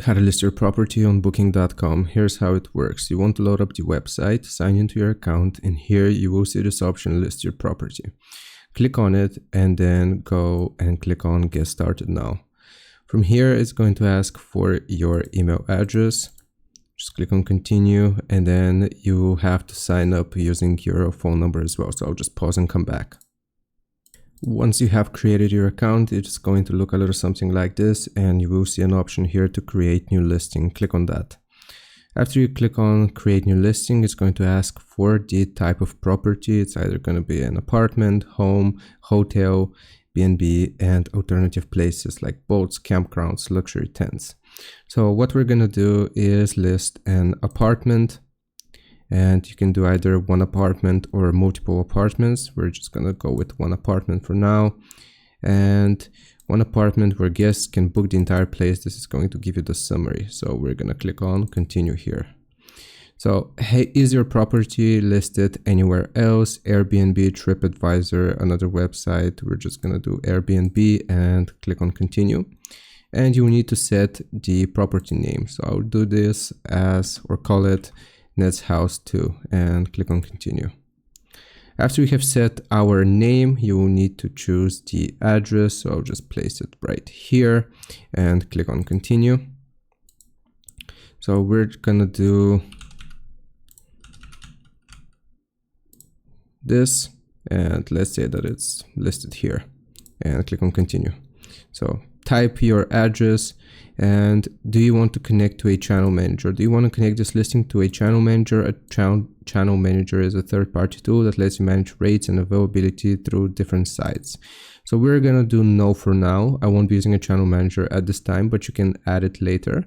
how to list your property on booking.com. Here's how it works. You want to load up the website, sign into your account, and here you will see this option, list your property. Click on it and then go and click on get started now. From here, it's going to ask for your email address. Just click on continue, and then you have to sign up using your phone number as well. So I'll just pause and come back. Once you have created your account, it's going to look a little something like this, and you will see an option here to create new listing. Click on that. After you click on create new listing, it's going to ask for the type of property. It's either going to be an apartment, home, hotel, B&B, and alternative places like boats, campgrounds, luxury tents. So what we're going to do is list an apartment, and you can do either one apartment or multiple apartments. We're just going to go with one apartment for now, and one apartment where guests can book the entire place. This is going to give you the summary. So we're going to click on continue here. So, hey, is your property listed anywhere else? Airbnb, TripAdvisor, another website. We're just going to do Airbnb and click on continue. And you need to set the property name. So I'll do this as, or call it Ned's House 2, and click on continue. After we have set our name, you will need to choose the address. So I'll just place it right here and click on continue. So we're going to do this, and let's say that it's listed here, and click on continue. So type your address, and do you want to connect to a channel manager? Do you want to connect this listing to a channel manager? A channel manager is a third-party tool that lets you manage rates and availability through different sites. So we're gonna do no for now. I won't be using a channel manager at this time, but you can add it later.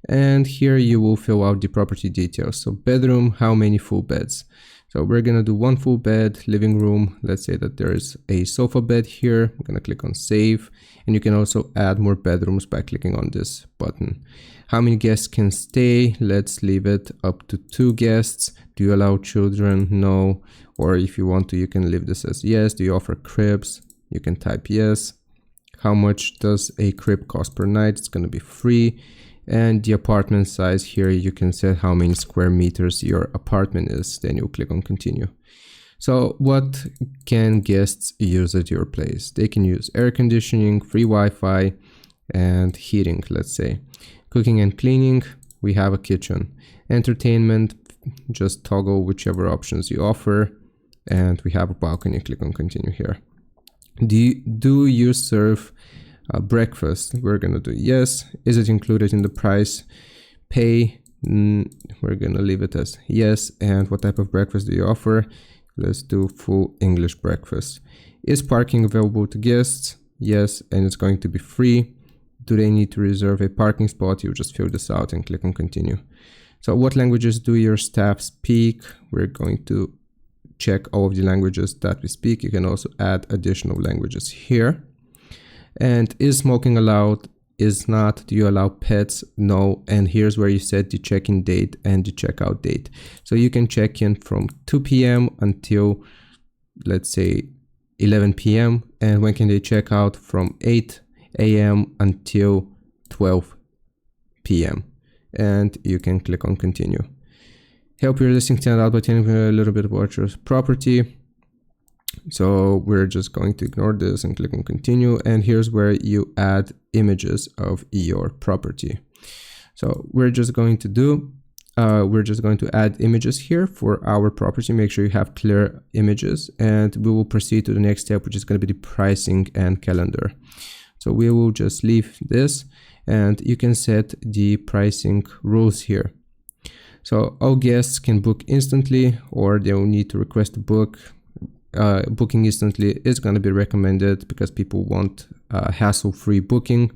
And here you will fill out the property details. So bedroom, how many full beds? So we're gonna do one full bed, living room. Let's say that there is a sofa bed here. I'm gonna click on save, and you can also add more bedrooms by clicking on this button. How many guests can stay? Let's leave it up to 2 guests. Do you allow children? No. Or if you want to, you can leave this as yes. Do you offer cribs? You can type yes. How much does a crib cost per night? It's gonna be free. And the apartment size here, you can set how many square meters your apartment is. Then you click on continue. So what can guests use at your place? They can use air conditioning, free Wi-Fi, and heating, let's say. Cooking and cleaning, we have a kitchen. Entertainment, just toggle whichever options you offer. And we have a balcony. Click on continue here. Do you serve breakfast? We're gonna do yes. Is it included in the price? Pay, we're gonna leave it as yes. And what type of breakfast do you offer? Let's do full English breakfast. Is parking available to guests? Yes, and it's going to be free. Do they need to reserve a parking spot? You just fill this out and click on continue. So what languages do your staff speak? We're going to check all of the languages that we speak. You can also add additional languages here. And is smoking allowed? Is not. Do you allow pets? No. And here's where you set the check-in date and the checkout date. So you can check in from 2 p.m. until, let's say, 11 p.m. And when can they check out? From 8 a.m. until 12 p.m. And you can click on continue. Help your listing stand out by telling a little bit about your property. So we're just going to ignore this and click on continue. And here's where you add images of your property. So we're just going to add images here for our property. Make sure you have clear images, and we will proceed to the next step, which is going to be the pricing and calendar. So we will just leave this, and you can set the pricing rules here. So all guests can book instantly, or they will need to request a book. Booking instantly is going to be recommended because people want hassle-free booking.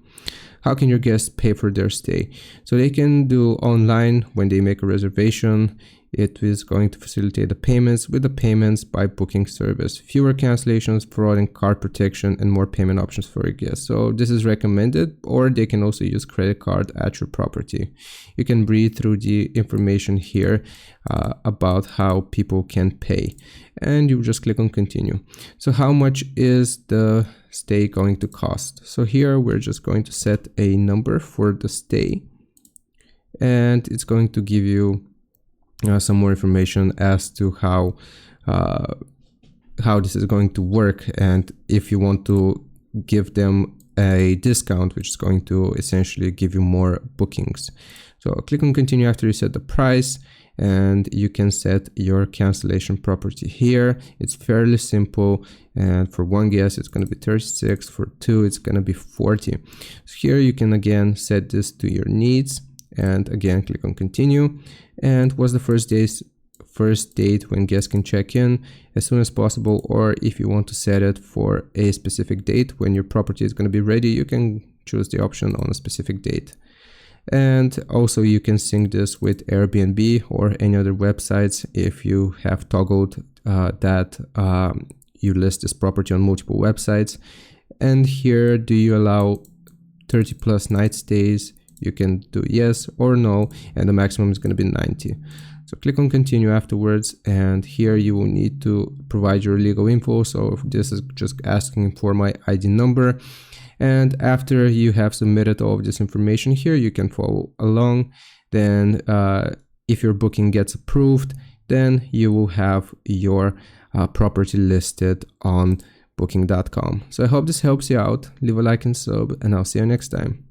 How can your guests pay for their stay? So they can do online when they make a reservation. It is going to facilitate the payments with the payments by booking service. Fewer cancellations, fraud and card protection, and more payment options for your guests. So this is recommended, or they can also use credit card at your property. You can read through the information here about how people can pay, and you just click on continue. So how much is the stay going to cost? So here we're just going to set a number for the stay, and it's going to give you some more information as to how this is going to work, and if you want to give them a discount, which is going to essentially give you more bookings. So click on continue after you set the price, and you can set your cancellation property here. It's fairly simple, and for one guest it's going to be 36, for two it's going to be 40. So here you can again set this to your needs, and again click on continue. And what's the first date when guests can check in? As soon as possible, or if you want to set it for a specific date when your property is going to be ready, you can choose the option on a specific date. And also you can sync this with Airbnb or any other websites if you have toggled that you list this property on multiple websites. And here, do you allow 30+ night stays? You can do yes or no, and the maximum is going to be 90. So click on continue afterwards, and here you will need to provide your legal info. So this is just asking for my ID number. And after you have submitted all of this information here, you can follow along. Then if your booking gets approved, then you will have your property listed on booking.com. So I hope this helps you out. Leave a like and sub, and I'll see you next time.